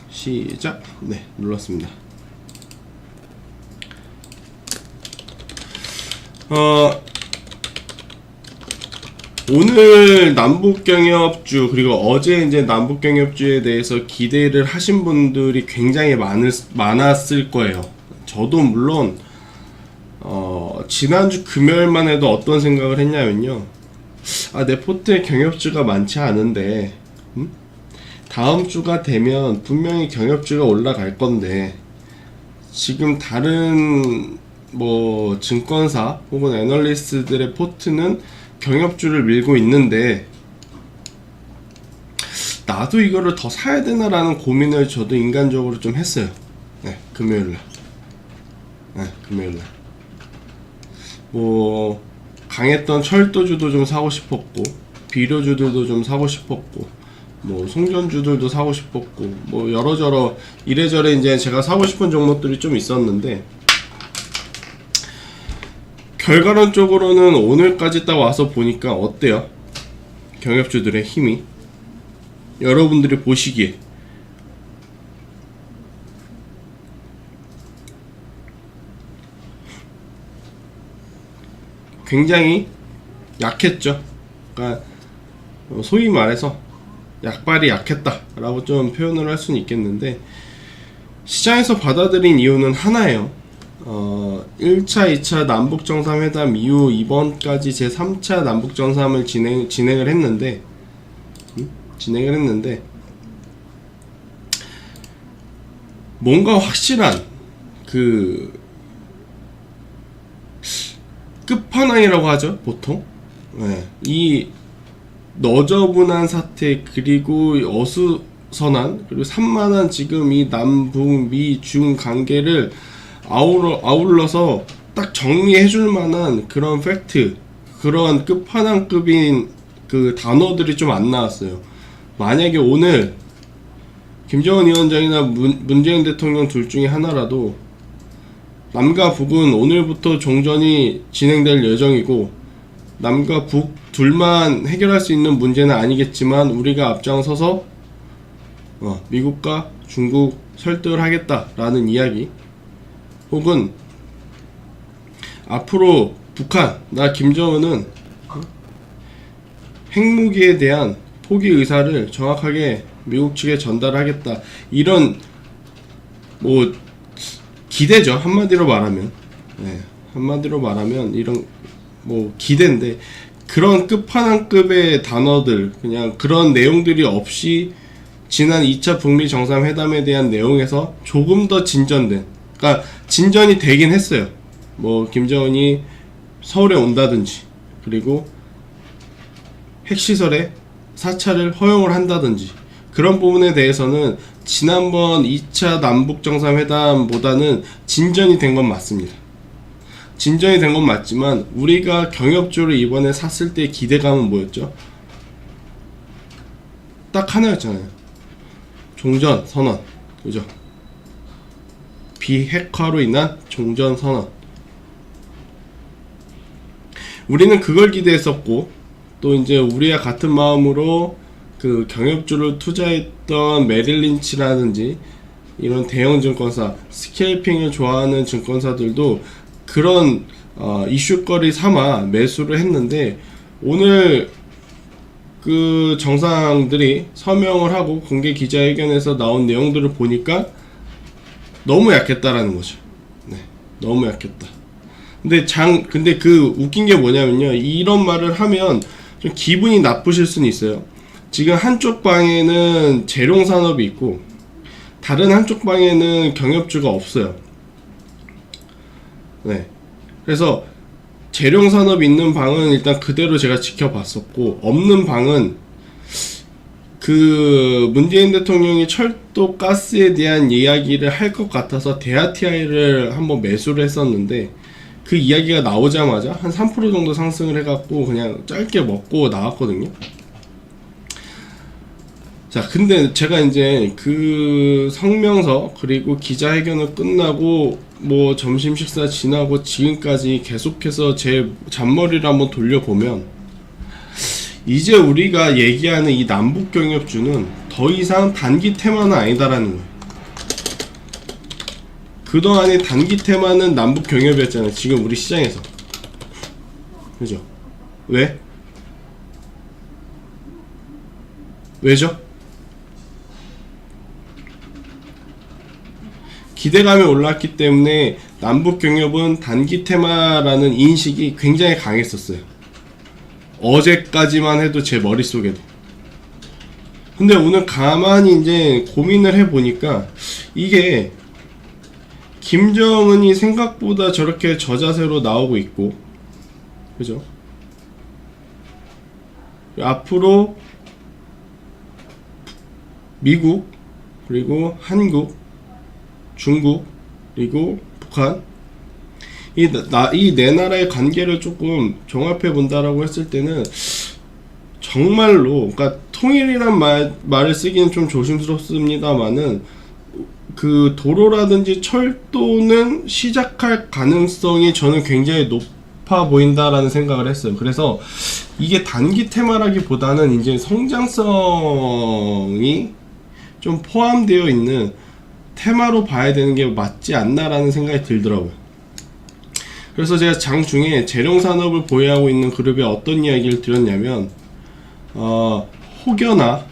시작. 네, 눌렀습니다. 오늘 남북경협주 그리고 어제 이제 남북경협주에 대해서 기대를 하신 분들이 굉장히 많았을 거예요. 저도 물론 지난주 금요일만 해도 어떤 생각을 했냐면요, 내 포트에 경협주가 많지 않은데 다음 주가 되면 분명히 경협주가 올라갈 건데, 지금 다른 뭐 증권사 혹은 애널리스트들의 포트는 경협주를 밀고 있는데 나도 이거를 더 사야 되나라는 고민을 저도 인간적으로 좀 했어요. 네, 금요일날. 뭐 강했던 철도주도 좀 사고 싶었고, 비료주들도 좀 사고 싶었고, 뭐 송전주들도 사고 싶었고, 뭐 여러저러 이래저래 이제 제가 사고 싶은 종목들이 좀 있었는데, 결과론적으로는 오늘까지 딱 와서 보니까 어때요? 경협주들의 힘이 여러분들이 보시기에 굉장히 약했죠. 그러니까 소위 말해서 약발이 약했다 라고 좀 표현을 할 수는 있겠는데, 시장에서 받아들인 이유는 하나예요. 1차, 2차 남북정상회담 이후 이번까지 제3차 남북정상을 진행을 했는데 뭔가 확실한 그 끝판왕이라고 하죠, 보통. 네. 이 너저분한 사태, 그리고 어수선한, 그리고 산만한 지금 이 남북 미 중 관계를 아울러서 딱 정리해줄 만한 그런 팩트, 그런 끝판왕급인 그 단어들이 좀 안 나왔어요. 만약에 오늘 김정은 위원장이나 문재인 대통령 둘 중에 하나라도 남과 북은 오늘부터 종전이 진행될 예정이고, 남과 북 둘만 해결할 수 있는 문제는 아니겠지만 우리가 앞장서서 미국과 중국 설득을 하겠다라는 이야기, 혹은 앞으로 북한, 나 김정은은 핵무기에 대한 포기 의사를 정확하게 미국 측에 전달하겠다, 이런 뭐 기대죠, 한마디로 말하면. 네, 한마디로 말하면 이런 뭐 기대인데, 그런 끝판왕급의 단어들, 그냥 그런 내용들이 없이 지난 2차 북미 정상회담에 대한 내용에서 조금 더 진전된, 그러니까 진전이 되긴 했어요. 뭐 김정은이 서울에 온다든지, 그리고 핵시설에 사찰을 허용을 한다든지, 그런 부분에 대해서는 지난번 2차 남북정상회담보다는 진전이 된 건 맞습니다. 진전이 된 건 맞지만 우리가 경협주를 이번에 샀을 때 기대감은 뭐였죠? 딱 하나였잖아요. 종전 선언, 그죠? 비핵화로 인한 종전 선언. 우리는 그걸 기대했었고, 또 이제 우리와 같은 마음으로 그 경협주를 투자했던 메릴린치라든지 이런 대형 증권사, 스케일핑을 좋아하는 증권사들도 그런 이슈거리 삼아 매수를 했는데, 오늘 그 정상들이 서명을 하고 공개 기자회견에서 나온 내용들을 보니까 너무 약했다라는 거죠. 네, 너무 약했다. 근데 그 웃긴 게 뭐냐면요, 이런 말을 하면 좀 기분이 나쁘실 수는 있어요. 지금 한쪽 방에는 재룡산업이 있고 다른 한쪽 방에는 경협주가 없어요. 네, 그래서 재룡산업 있는 방은 일단 그대로 제가 지켜봤었고, 없는 방은 그 문재인 대통령이 철도 가스에 대한 이야기를 할 것 같아서 대하TI를 한번 매수를 했었는데, 그 이야기가 나오자마자 한 3% 정도 상승을 해갖고 그냥 짧게 먹고 나왔거든요. 자, 근데 제가 이제 그 성명서 그리고 기자회견을 끝나고 뭐 점심 식사 지나고 지금까지 계속해서 제 잔머리를 한번 돌려보면, 이제 우리가 얘기하는 이 남북경협주는 더 이상 단기 테마는 아니다라는 거예요. 그동안의 단기 테마는 남북 경협이었잖아요. 지금 우리 시장에서. 그죠? 왜? 왜죠? 기대감이 올랐기 때문에 남북 경협은 단기 테마라는 인식이 굉장히 강했었어요. 어제까지만 해도 제 머릿속에도. 근데 오늘 가만히 이제 고민을 해보니까 이게 김정은이 생각보다 저렇게 저자세로 나오고 있고, 그죠? 앞으로 미국, 그리고 한국, 중국, 그리고 북한, 이 네 나라의 관계를 조금 종합해 본다라고 했을 때는 정말로, 그러니까 통일이란 말을 쓰기는 좀 조심스럽습니다만은 그 도로라든지 철도는 시작할 가능성이 저는 굉장히 높아 보인다라는 생각을 했어요. 그래서 이게 단기 테마라기보다는 이제 성장성이 좀 포함되어 있는 테마로 봐야 되는 게 맞지 않나라는 생각이 들더라고요. 그래서 제가 장중에 재룡산업을 보유하고 있는 그룹에 어떤 이야기를 드렸냐면, 혹여나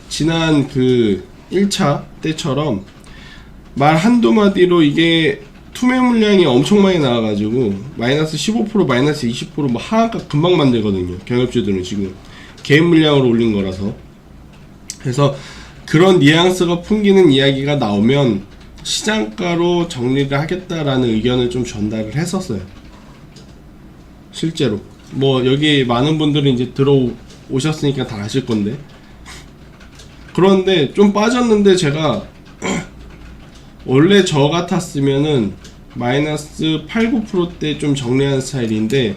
지난 그 1차 때처럼 말 한두 마디로 이게 투매 물량이 엄청 많이 나와가지고 마이너스 15% 마이너스 20% 뭐 하한가 금방 만들거든요. 경협주들은 지금 개인 물량으로 올린 거라서. 그래서 그런 뉘앙스가 풍기는 이야기가 나오면 시장가로 정리를 하겠다라는 의견을 좀 전달을 했었어요. 실제로 뭐 여기 많은 분들이 이제 들어오셨으니까 다 아실 건데, 그런데 좀 빠졌는데 제가 원래 저 같았으면은 마이너스 8, 9%대 좀 정리하는 스타일인데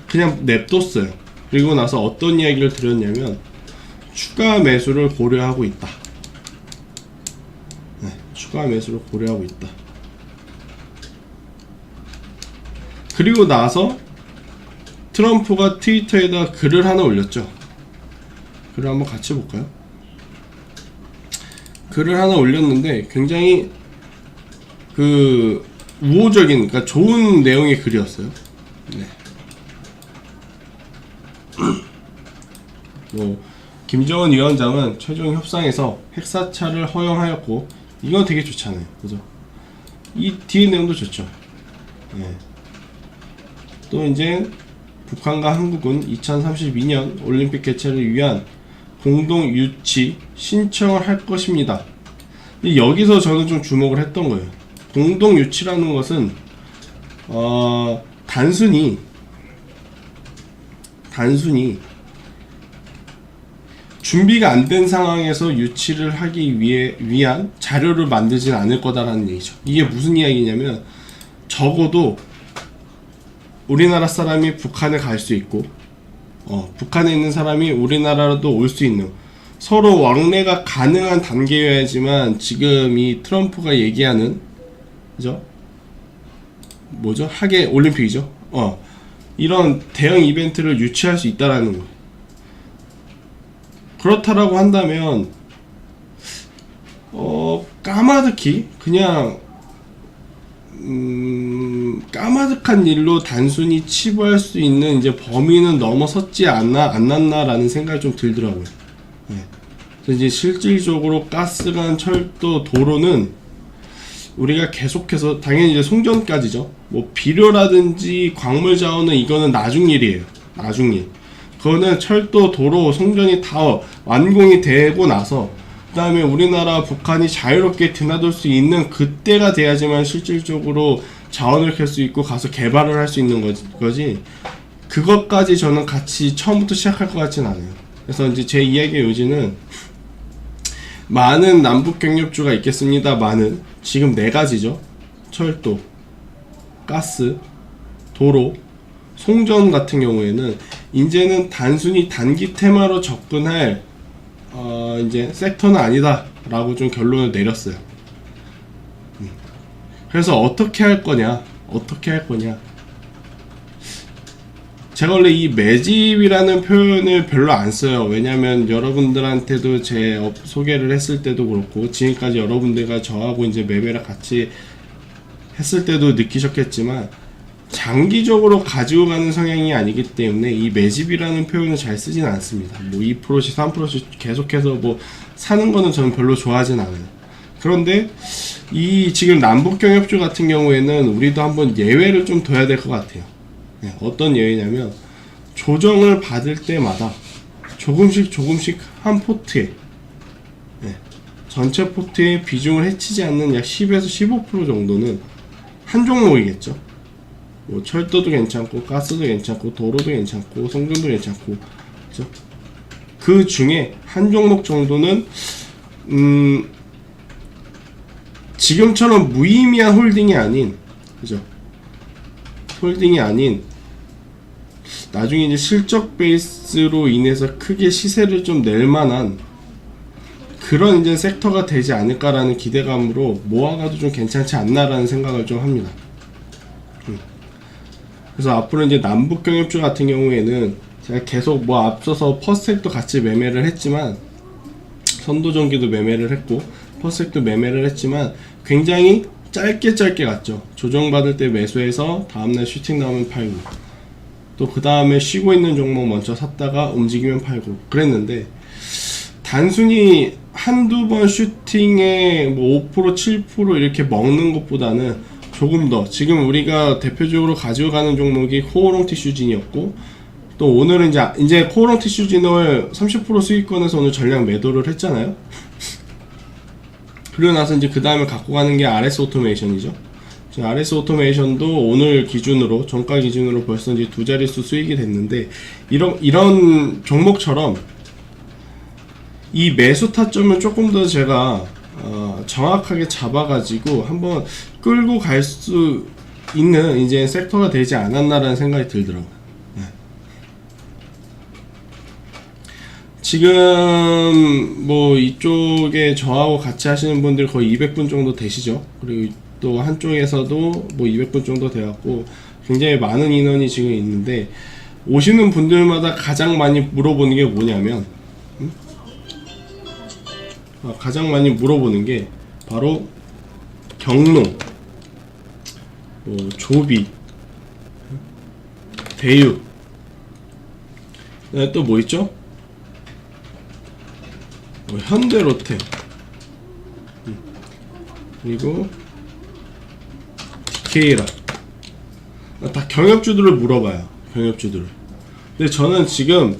그냥 냅뒀어요. 그리고 나서 어떤 이야기를 드렸냐면 추가 매수를 고려하고 있다. 네, 추가 매수를 고려하고 있다. 그리고 나서 트럼프가 트위터에다 글을 하나 올렸죠. 글을 한번 같이 볼까요? 글을 하나 올렸는데 굉장히 그 우호적인, 그러니까 좋은 내용의 글이었어요. 네. 뭐 김정은 위원장은 최종 협상에서 핵사찰을 허용하였고, 이건 되게 좋잖아요, 그죠? 이 뒤에 내용도 좋죠. 네. 또 이제 북한과 한국은 2032년 올림픽 개최를 위한 공동 유치 신청을 할 것입니다. 여기서 저는 좀 주목을 했던 거예요. 공동 유치라는 것은 단순히 준비가 안 된 상황에서 유치를 하기 위한 자료를 만들진 않을 거다라는 얘기죠. 이게 무슨 이야기냐면, 적어도 우리나라 사람이 북한에 갈 수 있고, 북한에 있는 사람이 우리나라로 올 수 있는, 서로 왕래가 가능한 단계여야지만 지금 이 트럼프가 얘기하는, 그죠? 뭐죠? 하계 올림픽이죠? 이런 대형 이벤트를 유치할 수 있다라는 거. 그렇다라고 한다면 까마득히 그냥 까마득한 일로 단순히 치부할 수 있는 이제 범위는 넘어섰지 않았나라는 생각이 좀 들더라고요. 네. 그래서 이제 실질적으로 가스관, 철도, 도로는 우리가 계속해서 당연히 이제 송전까지죠. 뭐 비료라든지 광물 자원은 이거는 나중 일이에요. 나중 일. 그거는 철도, 도로, 송전이 다 완공이 되고 나서 그 다음에 우리나라, 북한이 자유롭게 드나들 수 있는 그때가 돼야지만 실질적으로 자원을 켤 수 있고 가서 개발을 할 수 있는 거지. 그것까지 저는 같이 처음부터 시작할 것 같진 않아요. 그래서 이제 제 이야기의 요지는, 많은 남북 경협주가 있겠습니다만은 지금 네 가지죠. 철도, 가스, 도로, 송전 같은 경우에는 이제는 단순히 단기 테마로 접근할 이제 섹터는 아니다 라고 좀 결론을 내렸어요. 그래서 어떻게 할 거냐, 제가 원래 이 매집이라는 표현을 별로 안 써요. 왜냐면 여러분들한테도 제 업 소개를 했을 때도 그렇고, 지금까지 여러분들과 저하고 이제 매매를 같이 했을 때도 느끼셨겠지만, 장기적으로 가지고 가는 성향이 아니기 때문에 이 매집이라는 표현을 잘 쓰진 않습니다. 뭐 2%씩 3%씩 계속해서 뭐 사는 거는 저는 별로 좋아하진 않아요. 그런데 이 지금 남북 경협주 같은 경우에는 우리도 한번 예외를 좀 둬야 될 것 같아요. 네, 어떤 예외냐면 조정을 받을 때마다 조금씩 한 포트에, 네, 전체 포트에 비중을 해치지 않는 약 10에서 15% 정도는 한 종목이겠죠. 뭐 철도도 괜찮고 가스도 괜찮고 도로도 괜찮고 송전도 괜찮고, 그죠? 그 중에 한 종목 정도는 지금처럼 무의미한 홀딩이 아닌, 그죠? 홀딩이 아닌 나중에 이제 실적 베이스로 인해서 크게 시세를 좀 낼 만한 그런 이제 섹터가 되지 않을까라는 기대감으로 모아가도 좀 괜찮지 않나라는 생각을 좀 합니다. 그래서 앞으로 이제 남북 경협주 같은 경우에는 제가 계속 뭐 앞서서 퍼스텍도 같이 매매를 했지만, 선도전기도 매매를 했고 퍼스텍도 매매를 했지만 굉장히 짧게 갔죠. 조정받을 때 매수해서 다음날 슈팅 나오면 팔고, 또 그 다음에 쉬고 있는 종목 먼저 샀다가 움직이면 팔고 그랬는데, 단순히 한두 번 슈팅에 뭐 5%, 7% 이렇게 먹는 것보다는 조금 더, 지금 우리가 대표적으로 가지고 가는 종목이 코오롱 티슈진이었고, 또 오늘은 이제 코오롱 티슈진을 30% 수익권에서 오늘 전량 매도를 했잖아요. 그리고 나서 이제 그 다음에 갖고 가는 게 RS 오토메이션이죠. RS 오토메이션도 오늘 기준으로, 종가 기준으로 벌써 이제 두 자릿수 수익이 됐는데, 이런 종목처럼 이 매수 타점을 조금 더 제가 정확하게 잡아가지고 한번 끌고 갈 수 있는 이제 섹터가 되지 않았나라는 생각이 들더라고요. 네. 지금 뭐 이쪽에 저하고 같이 하시는 분들 거의 200분 정도 되시죠. 그리고 또 한쪽에서도 뭐 200분 정도 되었고, 굉장히 많은 인원이 지금 있는데, 오시는 분들마다 가장 많이 물어보는 게 뭐냐면, 가장 많이 물어보는 게 바로 경농, 조비, 대유, 또 뭐 있죠? 현대로템, 그리고 디케이라. 다 경협주들을 물어봐요. 경협주들을. 근데 저는 지금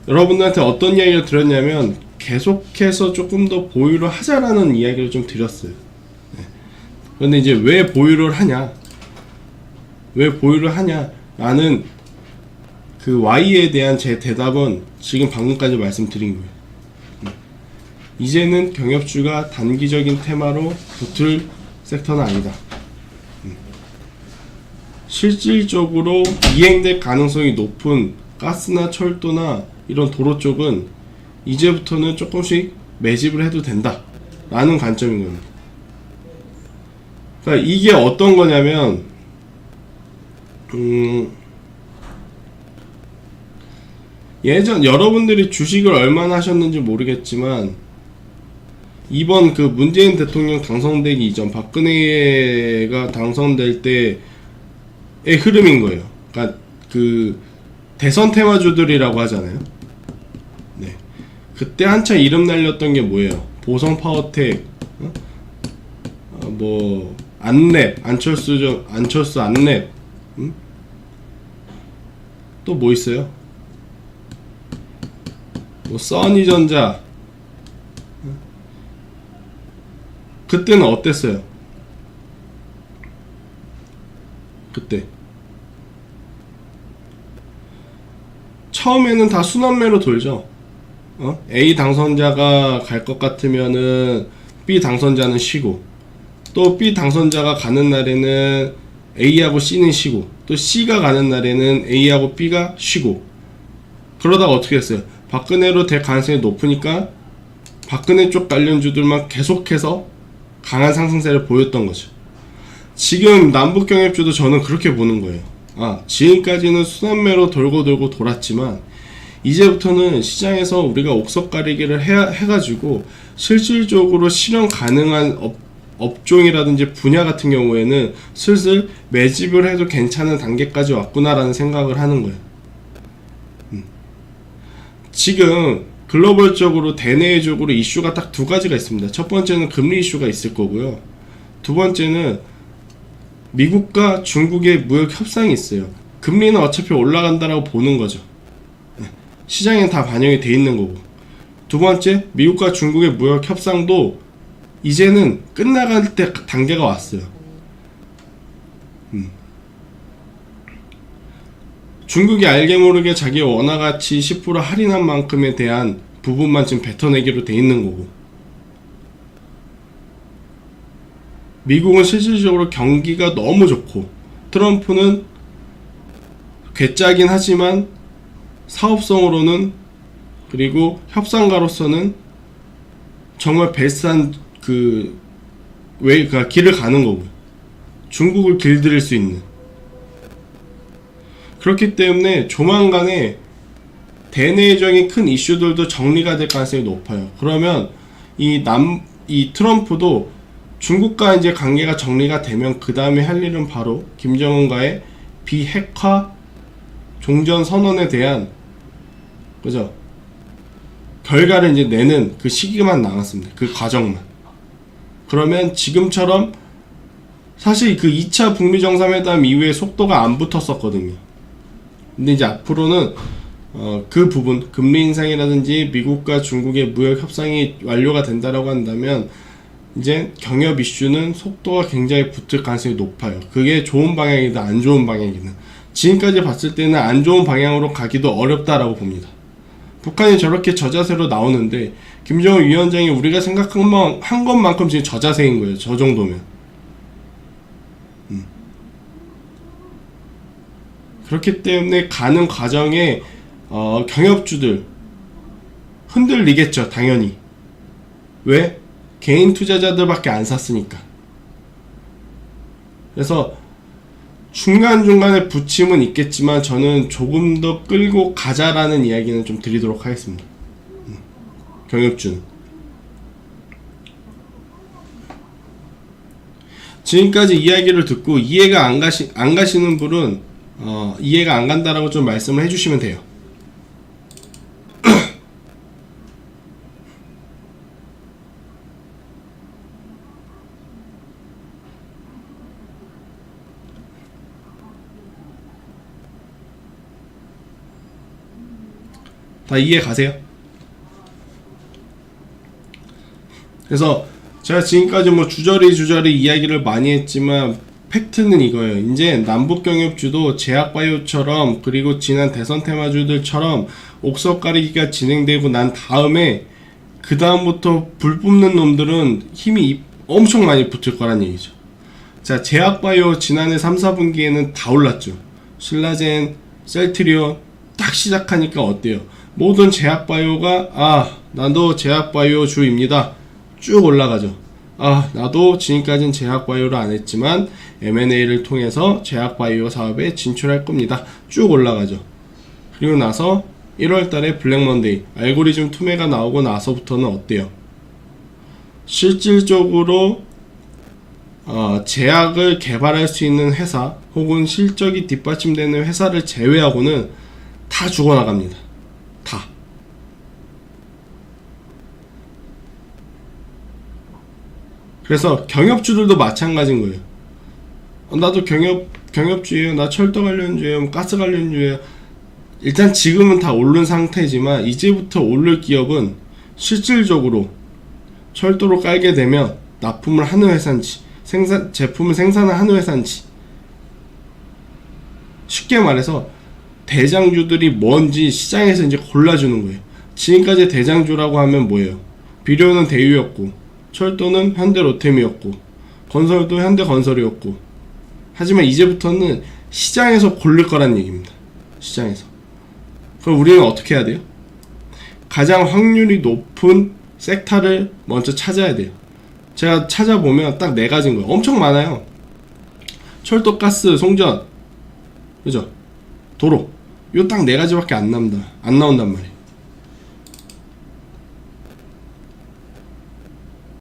여러분들한테 어떤 이야기를 드렸냐면, 계속해서 조금 더 보유를 하자라는 이야기를 좀 드렸어요. 네. 그런데 이제 왜 보유를 하냐, 라는 그 Y에 대한 제 대답은 지금 방금까지 말씀드린 거예요. 네. 이제는 경협주가 단기적인 테마로 붙을 섹터는 아니다. 실질적으로 이행될 가능성이 높은 가스나 철도나 이런 도로 쪽은 이제부터는 조금씩 매집을 해도 된다 라는 관점인 겁니다. 그러니까 이게 어떤 거냐면, 예전 여러분들이 주식을 얼마나 하셨는지 모르겠지만, 이번 그 문재인 대통령 당선되기 이전, 박근혜가 당선될 때의 흐름인 거예요. 그러니까 그 대선 테마주들이라고 하잖아요. 네. 그때 한참 이름 날렸던 게 뭐예요? 보성 파워텍, 뭐 안랩, 안철수 안랩, 또 뭐 있어요? 뭐 써니전자. 그때는 어땠어요? 그때 처음에는 다 순환매로 돌죠. A 당선자가 갈 것 같으면은 B 당선자는 쉬고, 또 B 당선자가 가는 날에는 A하고 C는 쉬고, 또 C가 가는 날에는 A하고 B가 쉬고, 그러다가 어떻게 했어요? 박근혜로 될 가능성이 높으니까 박근혜 쪽 관련주들만 계속해서 강한 상승세를 보였던 거죠. 지금 남북경협주도 저는 그렇게 보는 거예요. 지금까지는 순환매로 돌고 돌고 돌았지만 이제부터는 시장에서 우리가 옥석 가리기를 해가지고 실질적으로 실현 가능한 업종이라든지 분야 같은 경우에는 슬슬 매집을 해도 괜찮은 단계까지 왔구나라는 생각을 하는 거예요. 지금 글로벌적으로 대내적으로 이슈가 딱 두 가지가 있습니다. 첫 번째는 금리 이슈가 있을 거고요. 두 번째는 미국과 중국의 무역 협상이 있어요. 금리는 어차피 올라간다라고 보는 거죠. 시장엔 다 반영이 돼 있는 거고. 두 번째, 미국과 중국의 무역 협상도 이제는 끝나갈 때 단계가 왔어요. 중국이 알게 모르게 자기 원화가치 10% 할인한 만큼에 대한 부분만 지금 뱉어내기로 돼 있는 거고, 미국은 실질적으로 경기가 너무 좋고 트럼프는 괴짜긴 하지만 사업성으로는 그리고 협상가로서는 정말 베스트한 길을 가는 거고, 중국을 길들일 수 있는. 그렇기 때문에 조만간에 대내적인 큰 이슈들도 정리가 될 가능성이 높아요. 그러면 이 트럼프도 중국과 이제 관계가 정리가 되면 그 다음에 할 일은 바로 김정은과의 비핵화 종전 선언에 대한 결과를 이제 내는 그 시기만 남았습니다. 그 과정만. 그러면 지금처럼 사실 그 2차 북미 정상회담 이후에 속도가 안 붙었었거든요. 근데 이제 앞으로는 그 부분, 금리 인상이라든지 미국과 중국의 무역 협상이 완료가 된다라고 한다면 이제 경협 이슈는 속도가 굉장히 붙을 가능성이 높아요. 그게 좋은 방향이든 안 좋은 방향이든 지금까지 봤을 때는 안 좋은 방향으로 가기도 어렵다라고 봅니다. 북한이 저렇게 저자세로 나오는데 김정은 위원장이 우리가 생각한 것만큼 지금 저자세인 거예요. 저 정도면. 그렇기 때문에 가는 과정에 경협주들 흔들리겠죠. 당연히. 왜? 개인 투자자들밖에 안 샀으니까. 그래서 중간중간에 부침은 있겠지만 저는 조금 더 끌고 가자라는 이야기는 좀 드리도록 하겠습니다. 경협주는. 지금까지 이야기를 듣고 이해가 안 가시는 분은 이해가 안 간다라고 좀 말씀을 해주시면 돼요. 다 이해 가세요? 그래서 제가 지금까지 뭐 주저리 이야기를 많이 했지만 팩트는 이거예요. 이제 남북경협주도 제약바이오처럼 그리고 지난 대선 테마주들처럼 옥석 가리기가 진행되고 난 다음에 그 다음부터 불 뿜는 놈들은 힘이 엄청 많이 붙을 거란 얘기죠. 자, 제약바이오 지난해 3, 4분기에는 다 올랐죠. 신라젠, 셀트리온 딱 시작하니까 어때요? 모든 제약바이오가 나도 제약바이오 주입니다. 쭉 올라가죠. 나도 지금까지는 제약바이오를 안 했지만 M&A를 통해서 제약바이오 사업에 진출할 겁니다. 쭉 올라가죠. 그리고 나서 1월달에 블랙먼데이 알고리즘 투매가 나오고 나서부터는 어때요? 실질적으로 제약을 개발할 수 있는 회사 혹은 실적이 뒷받침되는 회사를 제외하고는 다 죽어나갑니다. 다. 그래서 경협주들도 마찬가지인 거예요. 나도 경협주예요. 나 철도 관련주예요. 가스 관련주예요. 일단 지금은 다 오른 상태지만 이제부터 오를 기업은 실질적으로 철도로 깔게 되면 납품을 하는 회사인지 제품을 생산하는 회사인지, 쉽게 말해서 대장주들이 뭔지 시장에서 이제 골라주는 거예요. 지금까지 대장주라고 하면 뭐예요? 비료는 대유였고, 철도는 현대로템이었고, 건설도 현대건설이었고. 하지만 이제부터는 시장에서 고를 거란 얘기입니다. 시장에서. 그럼 우리는 어떻게 해야 돼요? 가장 확률이 높은 섹터를 먼저 찾아야 돼요. 제가 찾아보면 딱 4가지인 거예요. 엄청 많아요. 철도, 가스, 송전. 그죠? 도로 요 딱 네 가지밖에 안 나온단 말이야.